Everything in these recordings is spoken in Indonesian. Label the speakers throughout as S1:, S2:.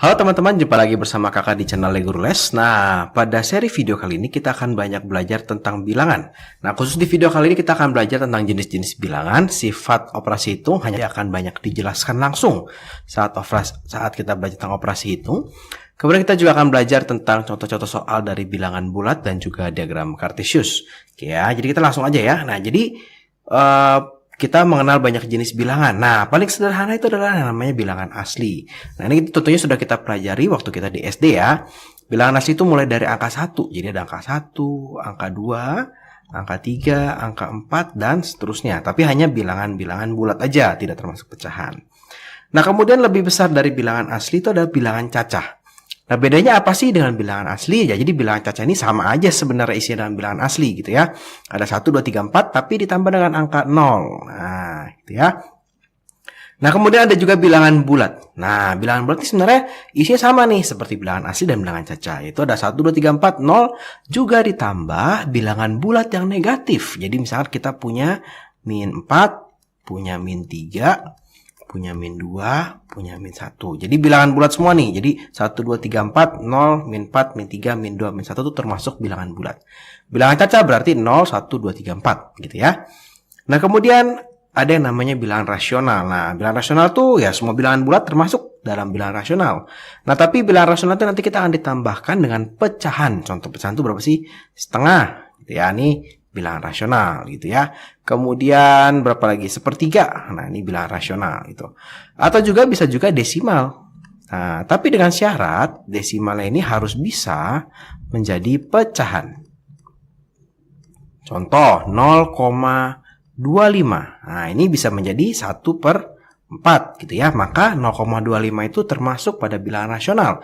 S1: Halo teman-teman, jumpa lagi bersama kakak di channel Lego Les. Nah, pada seri video kali ini kita akan banyak belajar tentang bilangan. Nah, khusus di video kali ini kita akan belajar tentang jenis-jenis bilangan, sifat operasi hitung hanya akan banyak dijelaskan langsung saat kita belajar tentang operasi hitung. Kemudian kita juga akan belajar tentang contoh-contoh soal dari bilangan bulat dan juga diagram Cartesius. Oke ya, jadi kita langsung aja ya. Nah, jadi kita mengenal banyak jenis bilangan. Nah, paling sederhana itu adalah namanya bilangan asli. Nah, ini tentunya sudah kita pelajari waktu kita di SD ya. Bilangan asli itu mulai dari angka 1. Jadi ada angka 1, angka 2, angka 3, angka 4, dan seterusnya. Tapi hanya bilangan-bilangan bulat aja, tidak termasuk pecahan. Nah, kemudian lebih besar dari bilangan asli itu adalah bilangan cacah. Nah, bedanya apa sih dengan bilangan asli? Ya, jadi bilangan cacah ini sama aja sebenarnya isinya dengan bilangan asli gitu ya. Ada 1, 2, 3, 4 tapi ditambah dengan angka 0. Nah, gitu ya. Nah, kemudian ada juga bilangan bulat. Nah, bilangan bulat ini sebenarnya isinya sama nih seperti bilangan asli dan bilangan cacah. Itu ada 1, 2, 3, 4, 0 juga ditambah bilangan bulat yang negatif. Jadi misalkan kita punya min 4, punya min 3, punya min 2, punya min 1. Jadi bilangan bulat semua nih. Jadi 1, 2, 3, 4, 0, min 4, min 3, min 2, min 1 itu termasuk bilangan bulat. Bilangan cacah berarti 0, 1, 2, 3, 4 gitu ya. Nah, kemudian ada yang namanya bilangan rasional. Nah, bilangan rasional tuh ya semua bilangan bulat termasuk dalam bilangan rasional. Nah, tapi bilangan rasional itu nanti kita akan ditambahkan dengan pecahan. Contoh pecahan itu berapa sih? Setengah gitu ya. Nih bilangan rasional gitu ya. Kemudian berapa lagi? Sepertiga. Nah, ini bilangan rasional gitu. Atau juga bisa juga desimal. Nah, tapi dengan syarat desimalnya ini harus bisa menjadi pecahan. Contoh 0,25. Nah, ini bisa menjadi 1/4 gitu ya. Maka 0,25 itu termasuk pada bilangan rasional.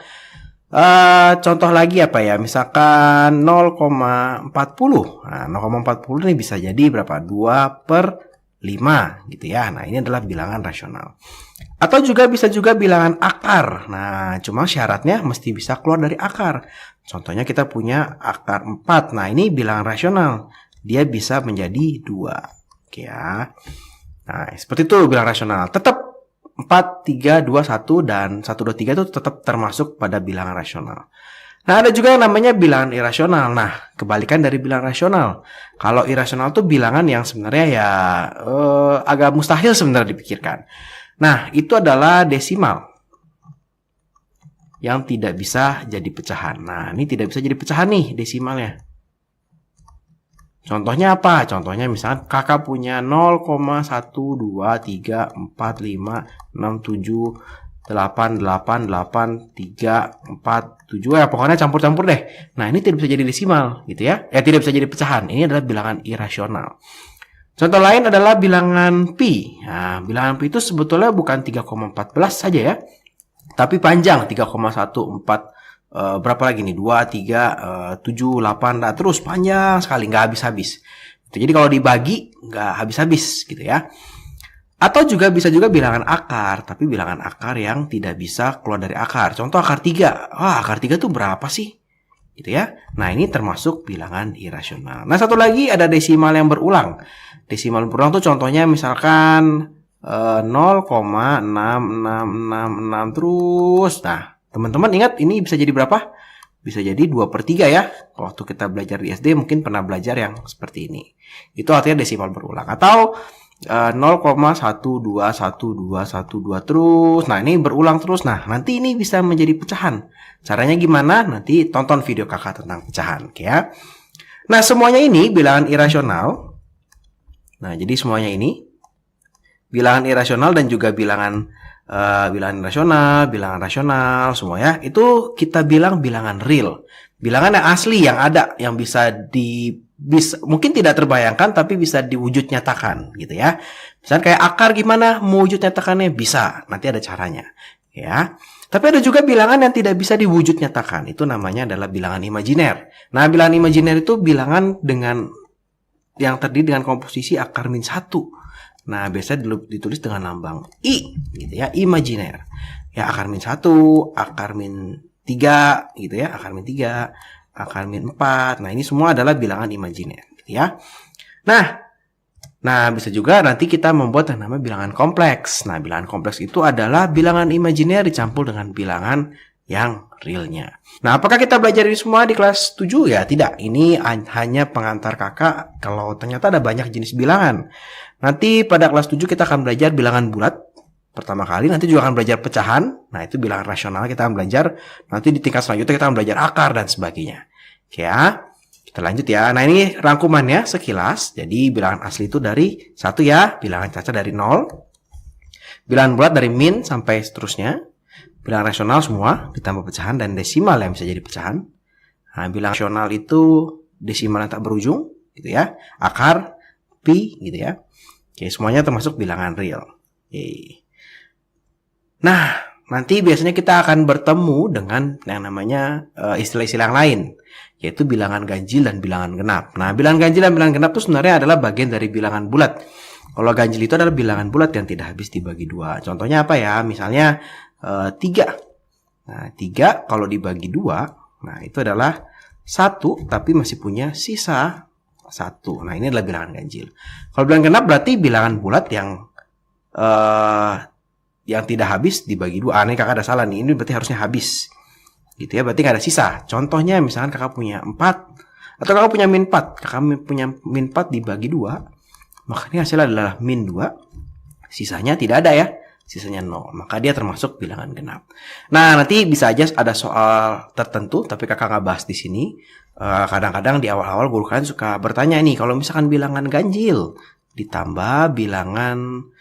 S1: Contoh lagi apa ya? Misalkan 0,40. Nah, 0,40 ini bisa jadi berapa? 2/5 gitu ya. Nah, ini adalah bilangan rasional. Atau juga bisa juga bilangan akar. Nah, cuma syaratnya mesti bisa keluar dari akar. Contohnya kita punya akar 4. Nah, ini bilangan rasional. Dia bisa menjadi 2. Oke ya. Nah, seperti itu bilangan rasional. Tetap 4, 3, 2, 1, dan 1, 2, 3 itu tetap termasuk pada bilangan rasional. Nah, ada juga yang namanya bilangan irasional. Nah, kebalikan dari bilangan rasional. Kalau irasional itu bilangan yang sebenarnya ya agak mustahil sebenarnya dipikirkan. Nah, itu adalah desimal yang tidak bisa jadi pecahan. Nah, ini tidak bisa jadi pecahan nih desimalnya. Contohnya apa? Contohnya misalnya kakak punya 0,1, 2, 3, 4, 5, 6, 7, 8, 8, 8, 3, 4, 7 ya pokoknya campur-campur deh. Nah, ini tidak bisa jadi desimal gitu ya. Tidak bisa jadi pecahan. Ini adalah bilangan irasional. Contoh lain adalah bilangan pi. Nah, bilangan pi itu sebetulnya bukan 3,14 saja ya. Tapi panjang 3,14 berapa lagi nih? 2, 3, 7, 8, nah, terus panjang sekali, nggak habis-habis. Jadi kalau dibagi, nggak habis-habis gitu ya. Atau juga bisa juga bilangan akar, tapi bilangan akar yang tidak bisa keluar dari akar. Contoh akar 3. Wah, akar 3 tuh berapa sih? Gitu ya. Nah, ini termasuk bilangan irasional. Nah, satu lagi ada desimal yang berulang. Desimal berulang tuh contohnya misalkan 0,6666 terus. Nah, teman-teman ingat ini bisa jadi berapa? Bisa jadi 2/3 ya. Waktu kita belajar di SD mungkin pernah belajar yang seperti ini. Itu artinya desimal berulang. Atau 0,1212122 terus. Nah, ini berulang terus. Nah, nanti ini bisa menjadi pecahan. Caranya gimana? Nanti tonton video kakak tentang pecahan. Oke ya. Nah, semuanya ini bilangan irasional. Nah, jadi semuanya ini bilangan irasional dan juga bilangan rasional, bilangan rasional, semua ya. Itu kita bilang bilangan real. Bilangan yang asli, yang ada, yang bisa mungkin tidak terbayangkan, tapi bisa diwujud nyatakan, gitu ya. Misalnya kayak akar gimana, mau wujud nyatakannya? Bisa, nanti ada caranya. Ya. Tapi ada juga bilangan yang tidak bisa diwujud nyatakan. Itu namanya adalah bilangan imajiner. Nah, bilangan imajiner itu bilangan yang terdiri dengan komposisi akar min 1. Nah, biasanya ditulis dengan lambang I gitu ya, imajiner. Ya, akar min 1, akar min 3 gitu ya, akar min 3, akar min 4. Nah, ini semua adalah bilangan imajiner gitu ya. Nah, Nah, bisa juga nanti kita membuat yang namanya bilangan kompleks. Nah, bilangan kompleks itu adalah bilangan imajiner dicampur dengan bilangan yang realnya. Nah, apakah kita belajar ini semua di kelas 7? Ya, tidak. Ini hanya pengantar kakak kalau ternyata ada banyak jenis bilangan. Nanti pada kelas 7 kita akan belajar bilangan bulat pertama kali. Nanti juga akan belajar pecahan. Nah, itu bilangan rasional kita akan belajar. Nanti di tingkat selanjutnya kita akan belajar akar dan sebagainya. Oke ya. Kita lanjut ya. Nah, ini rangkumannya sekilas. Jadi bilangan asli itu dari 1 ya. Bilangan cacat dari 0. Bilangan bulat dari min sampai seterusnya. Bilangan rasional semua ditambah pecahan dan desimal yang bisa jadi pecahan. Nah, bilangan rasional itu desimal yang tak berujung gitu ya. Akar, pi gitu ya. Oke, semuanya termasuk bilangan real. Oke. Nah, nanti biasanya kita akan bertemu dengan yang namanya istilah-istilah yang lain, yaitu bilangan ganjil dan bilangan genap. Nah, bilangan ganjil dan bilangan genap itu sebenarnya adalah bagian dari bilangan bulat. Kalau ganjil itu adalah bilangan bulat yang tidak habis dibagi 2. Contohnya apa ya? Misalnya 3. Nah, 3 kalau dibagi 2, nah itu adalah 1 tapi masih punya sisa 1. Nah, ini adalah bilangan ganjil. Kalau bilangan genap berarti bilangan bulat yang tidak habis dibagi 2. Ini kakak ada salah nih. Ini berarti harusnya habis. Gitu ya, berarti nggak ada sisa. Contohnya misalkan kakak punya 4 atau kakak punya min 4. Kakak punya min 4 dibagi 2, maka ini hasilnya adalah min 2. Sisanya tidak ada ya. Sisanya 0. Maka dia termasuk bilangan genap. Nah, nanti bisa aja ada soal tertentu tapi kakak nggak bahas di sini. Kadang-kadang di awal-awal guru kalian suka bertanya nih, kalau misalkan bilangan ganjil ditambah bilangan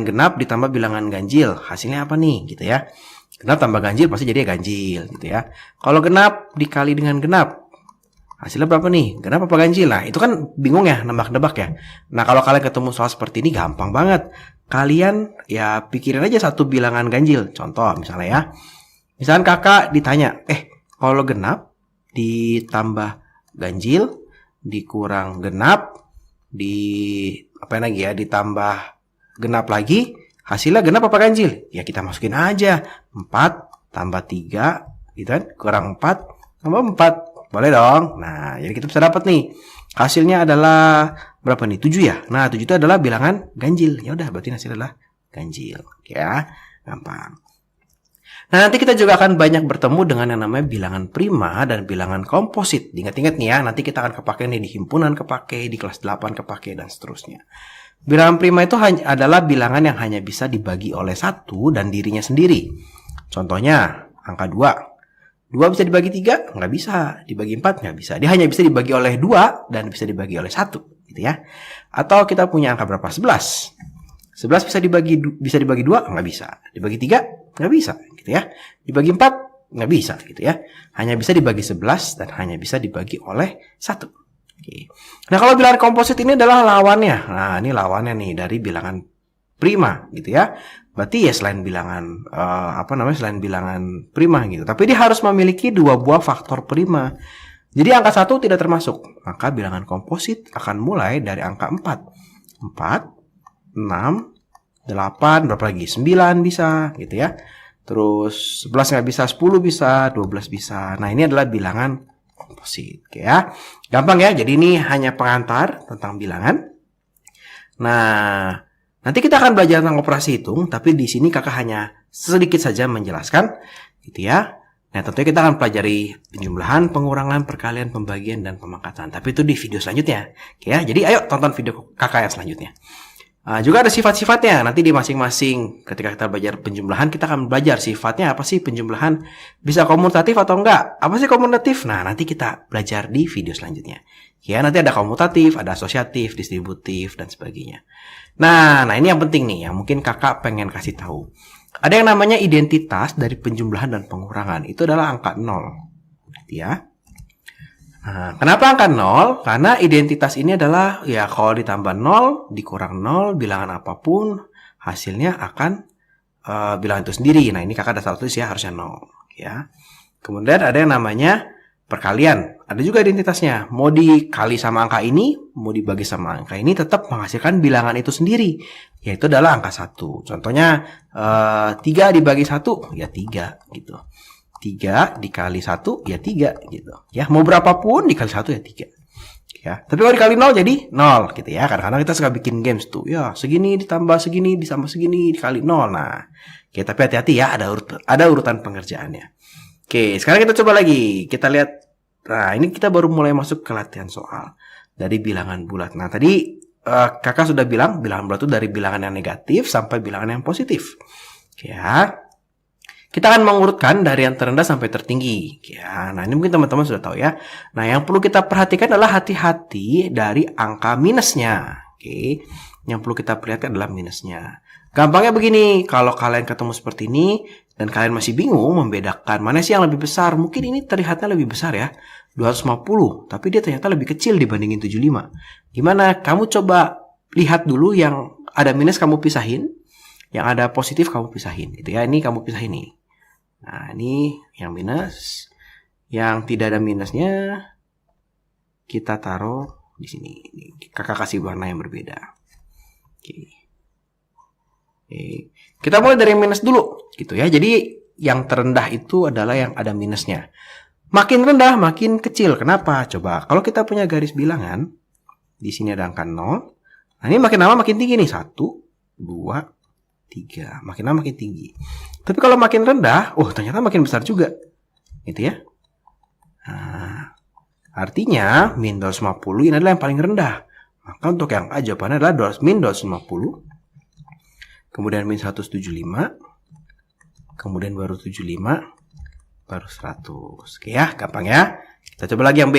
S1: genap ditambah bilangan ganjil, hasilnya apa nih gitu ya. Genap tambah ganjil pasti jadi ganjil gitu ya. Kalau genap dikali dengan genap, hasilnya berapa nih? Genap apa ganjil? Nah, itu kan bingung ya, nebak-nebak ya. Nah, kalau kalian ketemu soal seperti ini gampang banget. Kalian ya pikirin aja satu bilangan ganjil. Contoh misalnya ya. Misalkan kakak ditanya, kalau genap ditambah ganjil dikurang genap ditambah genap lagi, hasilnya genap apa ganjil? Ya kita masukin aja 4 tambah 3 gitu kan, kurang 4 tambah 4. Boleh dong. Nah, jadi kita bisa dapat nih. Hasilnya adalah berapa nih? 7 ya. Nah, 7 itu adalah bilangan ganjil. Ya udah, berarti hasilnya adalah ganjil. Ya, gampang. Nah, nanti kita juga akan banyak bertemu dengan yang namanya bilangan prima dan bilangan komposit. Ingat-ingat nih ya, nanti kita akan kepake nih di himpunan kepake, di kelas 8 kepake, dan seterusnya. Bilangan prima itu adalah bilangan yang hanya bisa dibagi oleh 1 dan dirinya sendiri. Contohnya, angka 2. 2 bisa dibagi 3? Nggak bisa. Dibagi 4? Nggak bisa. Dia hanya bisa dibagi oleh 2 dan bisa dibagi oleh 1. Gitu ya. Atau kita punya angka berapa? 11. 11 bisa dibagi 2? Nggak bisa. Dibagi 3? Nggak bisa. Gitu ya. Dibagi 4? Nggak bisa. Gitu ya. Hanya bisa dibagi 11 dan hanya bisa dibagi oleh 1. Oke. Nah, kalau bilangan komposit ini adalah lawannya. Nah, ini lawannya nih dari bilangan prima gitu ya. Berarti ya selain bilangan selain bilangan prima gitu. Tapi dia harus memiliki 2 buah faktor prima. Jadi angka 1 tidak termasuk. Maka bilangan komposit akan mulai dari angka 4. 4, 6, 8, berapa lagi? 9 bisa gitu ya. Terus 11 nggak bisa, 10 bisa, 12 bisa. Nah, ini adalah bilangan komposit. Oke ya. Gampang ya. Jadi ini hanya pengantar tentang bilangan. Nah, nanti kita akan belajar tentang operasi hitung, tapi di sini kakak hanya sedikit saja menjelaskan, gitu ya. Nah, tentunya kita akan pelajari penjumlahan, pengurangan, perkalian, pembagian, dan pemangkatan. Tapi itu di video selanjutnya, oke ya. Jadi ayo tonton video kakak yang selanjutnya. Juga ada sifat-sifatnya. Nanti di masing-masing ketika kita belajar penjumlahan, kita akan belajar sifatnya apa sih penjumlahan. Bisa komutatif atau enggak? Apa sih komutatif? Nah, nanti kita belajar di video selanjutnya. Ya, nanti ada komutatif, ada asosiatif, distributif, dan sebagainya. Nah, ini yang penting nih, yang mungkin kakak pengen kasih tahu. Ada yang namanya identitas dari penjumlahan dan pengurangan. Itu adalah angka 0. Ya. Nah, kenapa angka 0? Karena identitas ini adalah, ya kalau ditambah 0, dikurang 0, bilangan apapun, hasilnya akan bilangan itu sendiri. Nah, ini kakak ada salah tulis ya, harusnya 0. Ya. Kemudian ada yang namanya perkalian. Ada juga identitasnya. Mau dikali sama angka ini, mau dibagi sama angka ini, tetap menghasilkan bilangan itu sendiri. Yaitu adalah angka 1. Contohnya, 3 dibagi 1, ya 3 gitu. 3 dikali 1, ya 3 gitu. Ya, mau berapapun dikali 1 ya 3. Ya. Tapi kalau dikali 0 jadi 0 gitu ya. Kadang-kadang kita suka bikin games tuh. Ya, segini ditambah segini dikali 0. Nah, oke, tapi hati-hati ya, ada urutan pengerjaannya. Oke, sekarang kita coba lagi. Kita lihat. Nah, ini kita baru mulai masuk ke latihan soal dari bilangan bulat. Nah, tadi kakak sudah bilang bilangan bulat itu dari bilangan yang negatif sampai bilangan yang positif. Oke ya. Kita akan mengurutkan dari yang terendah sampai tertinggi. Ya, nah ini mungkin teman-teman sudah tahu ya. Nah, yang perlu kita perhatikan adalah hati-hati dari angka minusnya. Oke, yang perlu kita perhatikan adalah minusnya. Gampangnya begini, kalau kalian ketemu seperti ini dan kalian masih bingung membedakan mana sih yang lebih besar, mungkin ini terlihatnya lebih besar ya, 250, tapi dia ternyata lebih kecil dibandingin 75. Gimana? Kamu coba lihat dulu yang ada minus kamu pisahin, yang ada positif kamu pisahin, gitu ya. Ini kamu pisahin nih. Nah, ini yang minus. Yang tidak ada minusnya kita taruh di sini. Kakak kasih warna yang berbeda. Oke. Kita mulai dari minus dulu, gitu ya. Jadi yang terendah itu adalah yang ada minusnya. Makin rendah, makin kecil. Kenapa? Coba, kalau kita punya garis bilangan, di sini ada angka 0. Nah, ini makin lama makin tinggi nih. 1, 2, 3. Makin lama makin tinggi. Tapi kalau makin rendah, ternyata makin besar juga. Gitu ya. Nah, artinya min 250 ini adalah yang paling rendah. Maka untuk yang A jawabannya adalah min 250. Kemudian min 175. Kemudian baru 75. Baru 100. Oke ya, gampang ya. Kita coba lagi yang B.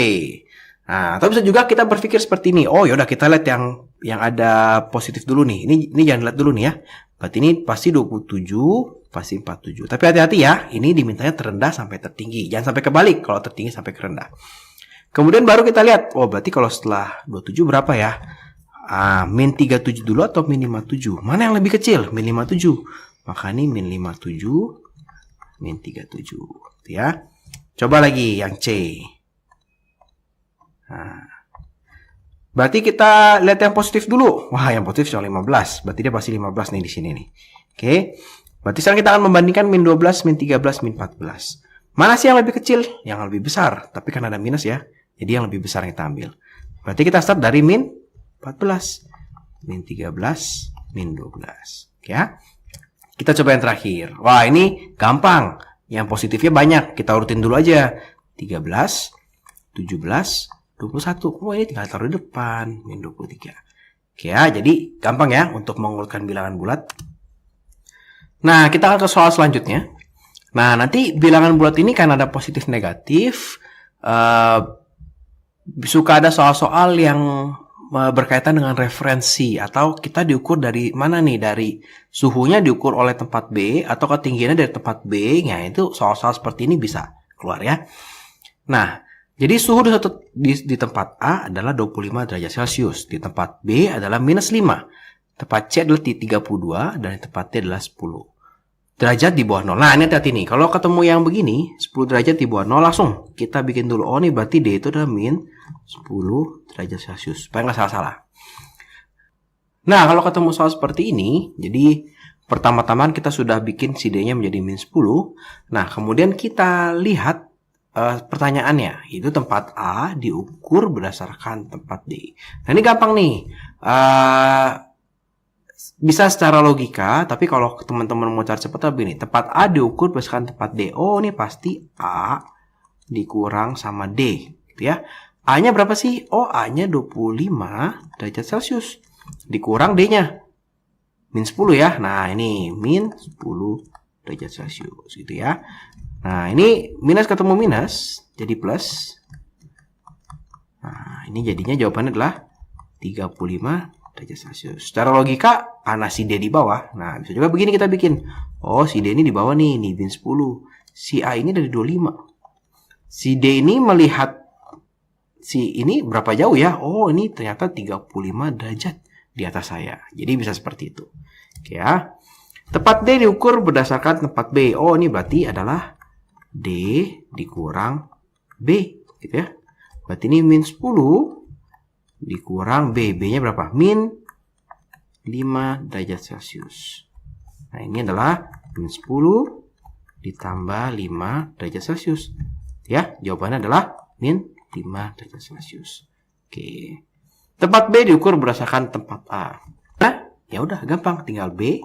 S1: Nah, atau bisa juga kita berpikir seperti ini. Oh, yaudah kita lihat yang ada positif dulu nih. Ini jangan lihat dulu nih ya. Berarti ini pasti 27, pasti 47. Tapi hati-hati ya, ini dimintanya terendah sampai tertinggi. Jangan sampai kebalik kalau tertinggi sampai ke rendah. Kemudian baru kita lihat, berarti kalau setelah 27 berapa ya? Min 37 dulu atau min 57? Mana yang lebih kecil? Min 57. Maka ini min 57, min 37. Ya. Coba lagi yang C. Nah, berarti kita lihat yang positif dulu. Wah, yang positif cuma 15. Berarti dia pasti 15 nih di sini nih. Oke. Berarti sekarang kita akan membandingkan min 12, min 13, min 14. Mana sih yang lebih kecil? Yang lebih besar. Tapi kan ada minus ya. Jadi yang lebih besar yang kita ambil. Berarti kita start dari min 14. Min 13, min 12. Oke ya. Kita coba yang terakhir. Wah, ini gampang. Yang positifnya banyak. Kita urutin dulu aja. 13, 17, 21. Ini tinggal taruh di depan. Min 23. Oke ya, jadi gampang ya untuk mengurutkan bilangan bulat. Nah, kita akan ke soal selanjutnya. Nah, nanti bilangan bulat ini kan ada positif negatif. Suka ada soal-soal yang berkaitan dengan referensi. Atau kita diukur dari mana nih? Dari suhunya diukur oleh tempat B. Atau ketinggiannya dari tempat B. Nah, itu soal-soal seperti ini bisa keluar ya. Nah, jadi suhu di tempat A adalah 25 derajat Celcius. Di tempat B adalah minus 5. Tempat C adalah 32. Dan tempat D adalah 10 derajat di bawah 0. Nah, ini hati-hati nih. Kalau ketemu yang begini, 10 derajat di bawah 0, langsung kita bikin dulu. Oh, ini berarti D itu adalah min 10 derajat Celcius. Supaya nggak salah-salah. Nah, kalau ketemu soal seperti ini, jadi pertama-tama kita sudah bikin si D-nya menjadi min 10. Nah, kemudian kita lihat pertanyaannya, itu tempat A diukur berdasarkan tempat D. Nah, ini gampang nih. Bisa secara logika, tapi kalau teman-teman mau cari cepat begini, tempat A diukur berdasarkan tempat D. Oh, ini pasti A dikurang sama D, gitu ya. A-nya berapa sih? Oh, A-nya 25 derajat Celcius. Dikurang D-nya. Min 10 ya. Nah, ini min 10 derajat Celcius, gitu ya. Nah, ini minus ketemu minus, jadi plus. Nah, ini jadinya jawabannya adalah 35 derajat Celcius. Secara logika, karena si D di bawah. Nah, bisa juga begini kita bikin. Oh, si D ini di bawah nih, min 10. Si A ini dari 25. Si D ini melihat si ini berapa jauh ya? Oh, ini ternyata 35 derajat di atas saya. Jadi bisa seperti itu. Oke ya. Tempat D diukur berdasarkan tempat B. Oh, ini berarti adalah D dikurang B, gitu ya. Berarti ini min 10 dikurang B. B-nya berapa? Min 5 derajat Celcius. Nah, ini adalah min 10 ditambah 5 derajat Celcius. Ya, jawabannya adalah min 5 derajat Celcius. Oke. Tempat B diukur berdasarkan tempat A. Nah, ya udah gampang, tinggal B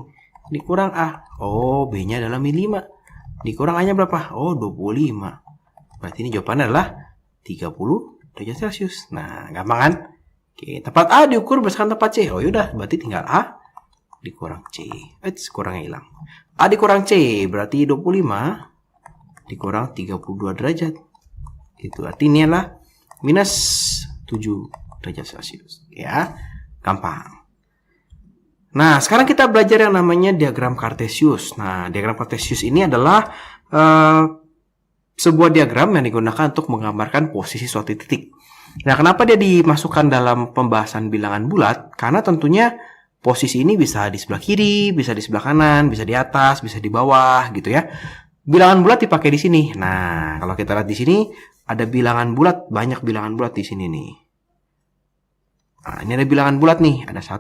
S1: dikurang A. Oh, B-nya adalah min 5. Dikurang A-nya berapa? Oh, 25. Berarti ini jawabannya adalah 30 derajat Celcius. Nah, gampang kan? Oke, tempat A diukur berdasarkan tempat C. Oh, yaudah, berarti tinggal A dikurang C. Kurangnya hilang. A dikurang C berarti 25 dikurang 32 derajat. Gitu. Artinya ini adalah minus 7 derajat Celcius. Ya, gampang. Nah, sekarang kita belajar yang namanya diagram Cartesius. Nah, diagram Cartesius ini adalah sebuah diagram yang digunakan untuk menggambarkan posisi suatu titik. Nah, kenapa dia dimasukkan dalam pembahasan bilangan bulat? Karena tentunya posisi ini bisa di sebelah kiri, bisa di sebelah kanan, bisa di atas, bisa di bawah, gitu ya. Bilangan bulat dipakai di sini. Nah, kalau kita lihat di sini ada bilangan bulat, banyak bilangan bulat di sini nih. Nah, ini ada bilangan bulat nih, ada 1,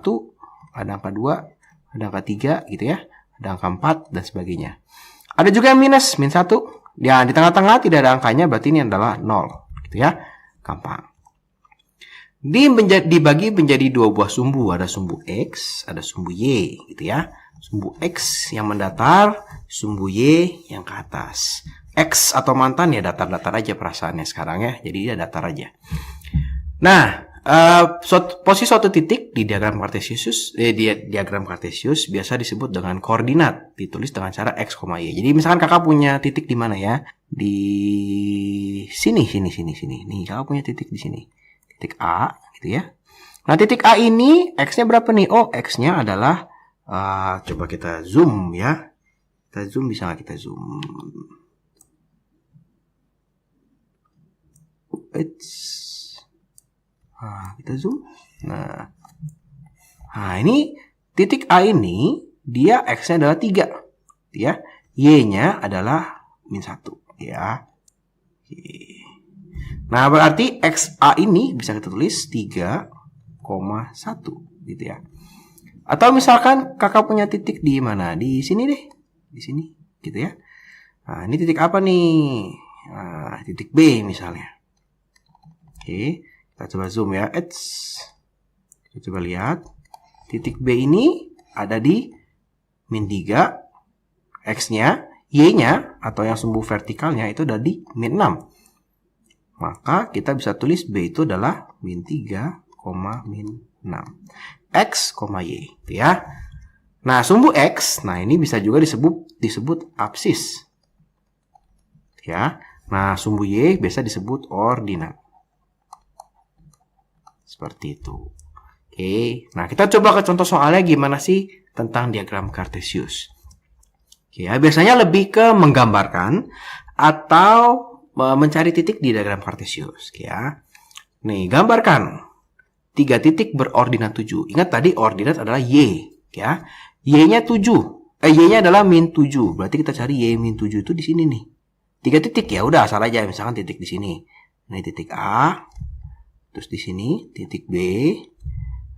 S1: ada angka 2, ada angka 3 gitu ya, ada angka 4 dan sebagainya. Ada juga yang minus, min 1. Ya, di tengah-tengah tidak ada angkanya, berarti ini adalah 0 gitu ya. Gampang. Dibagi menjadi dua buah sumbu, ada sumbu X, ada sumbu Y gitu ya. Sumbu X yang mendatar, sumbu Y yang ke atas. X atau mantan ya datar-datar aja perasaannya sekarang ya, jadi dia datar aja. Nah, posisi suatu titik di diagram Cartesius biasa disebut dengan koordinat, ditulis dengan cara X, Y. Jadi misalkan kakak punya titik di mana ya? Di sini. Nih, kakak punya titik di sini. Titik A gitu ya. Nah, titik A ini X-nya berapa nih? Oh, X-nya adalah coba kita zoom ya. Kita zoom, bisa nggak kita zoom? Kita zoom. Nah, ini titik A ini dia X-nya adalah 3 ya. Y-nya adalah min 1 ya. Oke. Nah, berarti XA ini bisa kita tulis 3,1 gitu ya. Atau misalkan kakak punya titik di mana? Di sini deh. Di sini gitu ya. Nah, ini titik apa nih? Nah, titik B misalnya. Oke, kita coba zoom ya. Kita coba lihat. Titik B ini ada di min 3. X-nya, Y-nya atau yang sumbu vertikalnya itu ada di min 6. Maka kita bisa tulis B itu adalah min 3, min 6. X, Y. Ya. Nah, sumbu X, nah ini bisa juga disebut absis. Ya. Nah, sumbu Y biasa disebut ordinat. Seperti itu. Oke. Nah, kita coba ke contoh soalnya gimana sih tentang diagram Cartesius. Oke, ya, biasanya lebih ke menggambarkan atau mencari titik di diagram Cartesius ya. Nih, gambarkan 3 titik berordinat 7. Ingat tadi ordinat adalah Y ya. Y-nya 7. Y-nya adalah min 7. Berarti kita cari Y min 7 itu di sini nih. 3 titik ya udah asal aja, misalkan titik di sini. Ini titik A. Terus di sini titik B.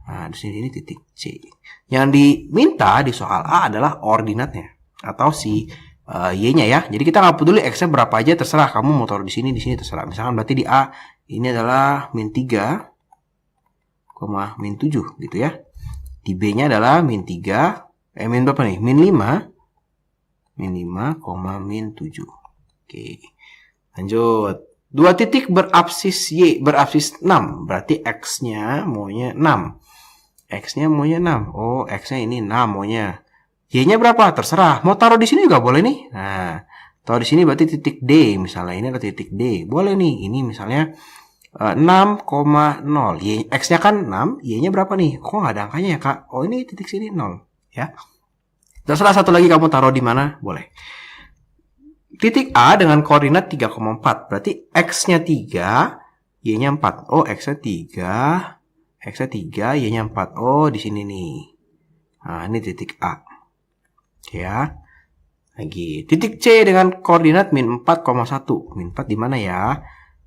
S1: Nah, di sini ini titik C. Yang diminta di soal A adalah ordinatnya atau si Y-nya ya. Jadi kita nggak peduli X-nya berapa aja, terserah. Kamu mau taruh di sini terserah. Misalkan berarti di A ini adalah min 3, min 7 gitu ya. Di B-nya adalah min 3, min berapa nih? Min 5, min 7. Oke. Lanjut. 2 titik berabsis Y, berabsis 6. Berarti X-nya maunya 6. X-nya maunya 6. Oh, X-nya ini 6 maunya. Y-nya berapa? Terserah. Mau taruh di sini juga boleh nih. Nah, taruh di sini berarti titik D. Misalnya ini ada titik D. Boleh nih. Ini misalnya 6,0. X-nya kan 6. Y-nya berapa nih? Kok nggak ada angkanya ya, Kak? Oh, ini titik sini 0. Ya. Terserah satu lagi kamu taruh di mana. Boleh. Titik A dengan koordinat 3,4. Berarti X-nya 3. Y-nya 4. Oh, X-nya 3. X-nya 3. Y-nya 4. Oh, di sini nih. Nah, ini titik A. Ya. Lagi. Titik C dengan koordinat min 4,1. Min 4 di mana ya?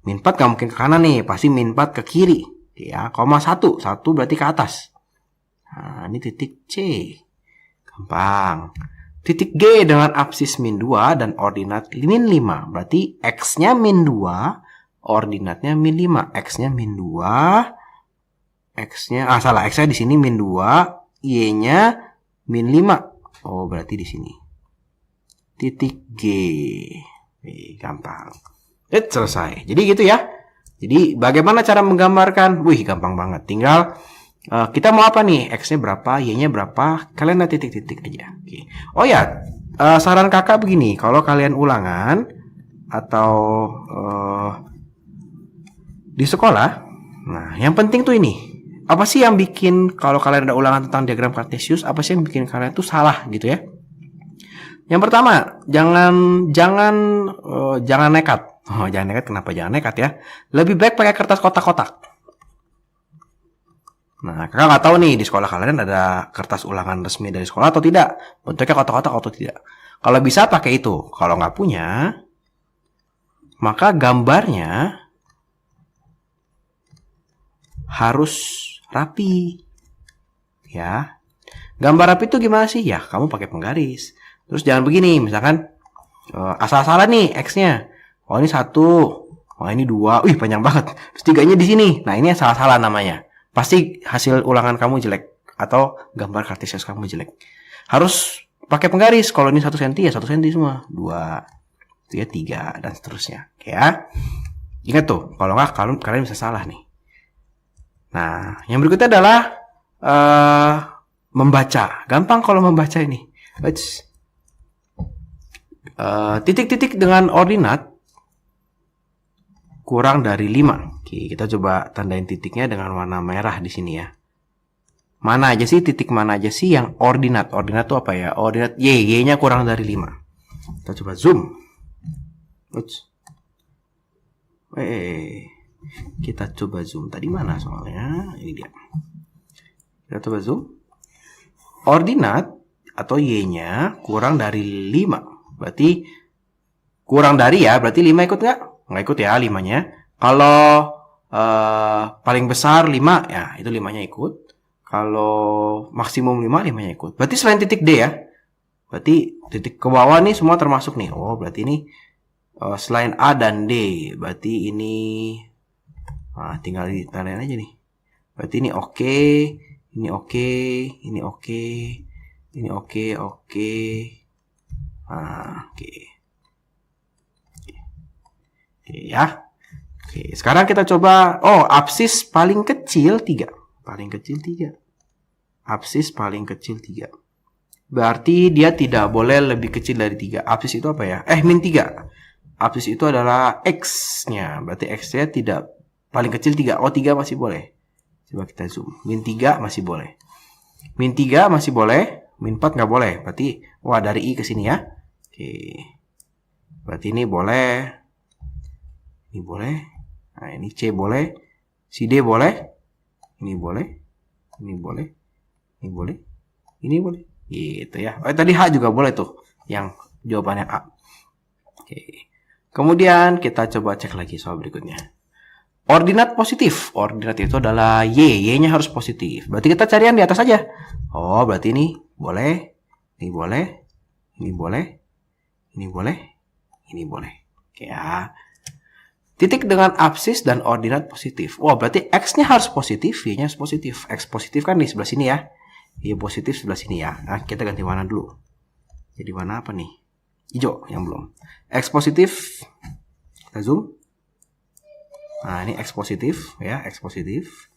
S1: Min 4 gak mungkin ke kanan nih. Pasti min 4 ke kiri. Ya. 1. 1 berarti ke atas. Nah, ini titik C. Gampang. Titik G dengan absis min 2 dan ordinat min 5. Berarti X-nya min 2. Ordinatnya min 5. X-nya min 2. X-nya, salah, X-nya di sini min 2, Y-nya min 5. Oh, berarti di sini. Titik G. Gampang. Selesai. Jadi gitu ya. Jadi bagaimana cara menggambarkan? Wih, gampang banget. Tinggal kita mau apa nih? X-nya berapa, Y-nya berapa? Kalian lihat titik-titik aja. Oke. Oh ya, saran kakak begini. Kalau kalian ulangan atau di sekolah, nah yang penting tuh ini. Apa sih yang bikin kalau kalian ada ulangan tentang diagram kartesius, apa sih yang bikin kalian tuh salah gitu ya? Yang pertama, jangan nekat. Oh, jangan nekat. Kenapa jangan nekat ya? Lebih baik pakai kertas kotak-kotak. Nah, kakak nggak tahu nih di sekolah kalian ada kertas ulangan resmi dari sekolah atau tidak. Bentuknya kotak-kotak atau tidak. Kalau bisa pakai itu. Kalau nggak punya, maka gambarnya harus rapi. Ya. Gambar rapi itu gimana sih? Ya, kamu pakai penggaris. Terus jangan begini, misalkan asal-asalan nih X-nya. Oh, ini 1. Oh, ini 2. Wih, panjang banget. Terus 3-nya di sini. Nah, ini salah-salah namanya. Pasti hasil ulangan kamu jelek atau gambar kartesius kamu jelek. Harus pakai penggaris. Kalau ini 1 cm ya 1 cm semua. 2, 3 dan seterusnya. Oke ya. Ingat tuh, kalau nggak kalian bisa salah nih. Nah, yang berikutnya adalah membaca. Gampang kalau membaca ini. Titik-titik dengan ordinat kurang dari 5. Oke, kita coba tandain titiknya dengan warna merah di sini ya. Mana aja sih, titik mana aja sih yang ordinat? Ordinat itu apa ya? Ordinat Y, Y-nya kurang dari 5. Kita coba zoom. Kita coba zoom. Tadi mana soalnya? Ini dia. Kita coba zoom. Ordinat atau Y-nya kurang dari 5. Berarti kurang dari ya, berarti 5 ikut nggak? Nggak ikut ya 5-nya. Kalau paling besar 5, ya itu 5-nya ikut. Kalau maksimum 5, 5-nya ikut. Berarti selain titik D ya. Berarti titik ke bawah nih semua termasuk nih. Oh, berarti ini selain A dan D. Berarti ini tinggal ditandain aja nih. Berarti ini oke, ini oke, ini oke, ini oke, oke. Oke. Oke ya. Oke, sekarang kita coba. Oh, absis paling kecil 3. Paling kecil 3. Absis paling kecil 3. Berarti dia tidak boleh lebih kecil dari 3. Absis itu apa ya? Min 3. Absis itu adalah X-nya. Berarti X-nya tidak paling kecil 3. Oh, 3 masih boleh. Coba kita zoom. Min 3 masih boleh. Min 3 masih boleh. Min 4 nggak boleh. Berarti, dari I ke sini ya. Oke. Berarti ini boleh. Ini boleh. Nah, ini C boleh. Si D boleh. Ini boleh. Ini boleh. Ini boleh. Ini boleh. Gitu ya. Oh, tadi H juga boleh tuh. Yang jawabannya A. Oke. Kemudian kita coba cek lagi soal berikutnya. Ordinat positif. Ordinat itu adalah Y. Y-nya harus positif. Berarti kita cari yang di atas aja. Oh, berarti ini boleh. Ini boleh. Ini boleh. Ini boleh. Ini boleh. Oke ya. Titik dengan absis dan ordinat positif. Wah, berarti X-nya harus positif, Y-nya harus positif. X positif kan di sebelah sini ya. Y positif sebelah sini ya. Nah, kita ganti warna dulu. Jadi warna apa nih? Hijau yang belum. X positif. Kita zoom. Nah, ini X positif ya, X positif.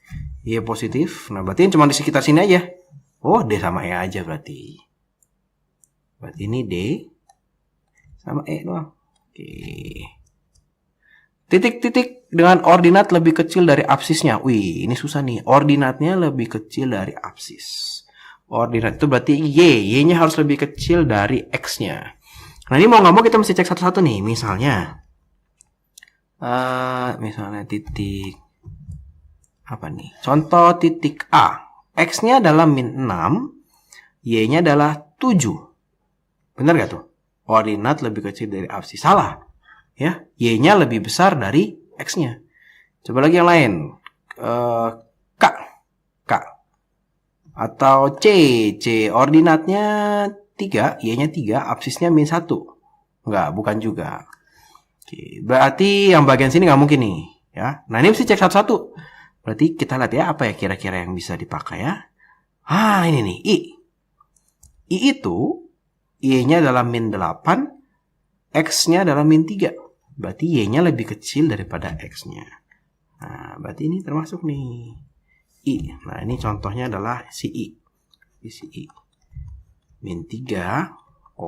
S1: Y positif. Nah, berarti cuma di sekitar sini aja. Oh, D sama E aja berarti. Berarti ini D sama E doang. Oke. Titik-titik dengan ordinat lebih kecil dari absisnya. Wih, ini susah nih. Ordinatnya lebih kecil dari absis. Ordinat itu berarti Y. Y-nya harus lebih kecil dari X-nya. Nah, ini mau nggak mau kita mesti cek satu-satu nih. Misalnya titik apa nih? Contoh titik A. X-nya adalah min 6. Y-nya adalah 7. Benar gak tuh? Ordinat lebih kecil dari absis. Salah. Ya, Y-nya lebih besar dari X-nya. Coba lagi yang lain. K. Atau C. C ordinatnya 3, Y-nya 3, absisnya min 1. Enggak, bukan juga. Oke, berarti yang bagian sini nggak mungkin nih. Ya. Nah, ini mesti cek satu-satu. Berarti kita lihat ya, apa ya kira-kira yang bisa dipakai ya. Ini nih, I. I itu, Y-nya adalah min 8, X-nya adalah min 3. Berarti Y-nya lebih kecil daripada X-nya. Nah, berarti ini termasuk nih, I. Nah, ini contohnya adalah si I. Si I. Min 3,8.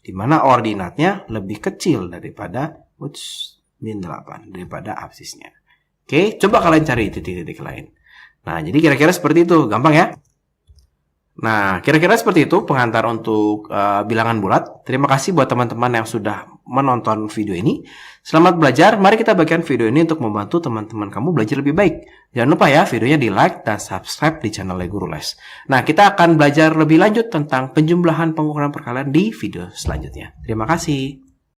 S1: Dimana ordinatnya lebih kecil daripada min 8, daripada absisnya. Oke, coba kalian cari titik-titik lain. Nah, jadi kira-kira seperti itu. Gampang ya? Nah, kira-kira seperti itu pengantar untuk bilangan bulat. Terima kasih buat teman-teman yang sudah menonton video ini. Selamat belajar. Mari kita bagikan video ini untuk membantu teman-teman kamu belajar lebih baik. Jangan lupa ya, videonya di like dan subscribe di channel Guru Les. Nah, kita akan belajar lebih lanjut tentang penjumlahan pengukuran perkalian di video selanjutnya. Terima kasih.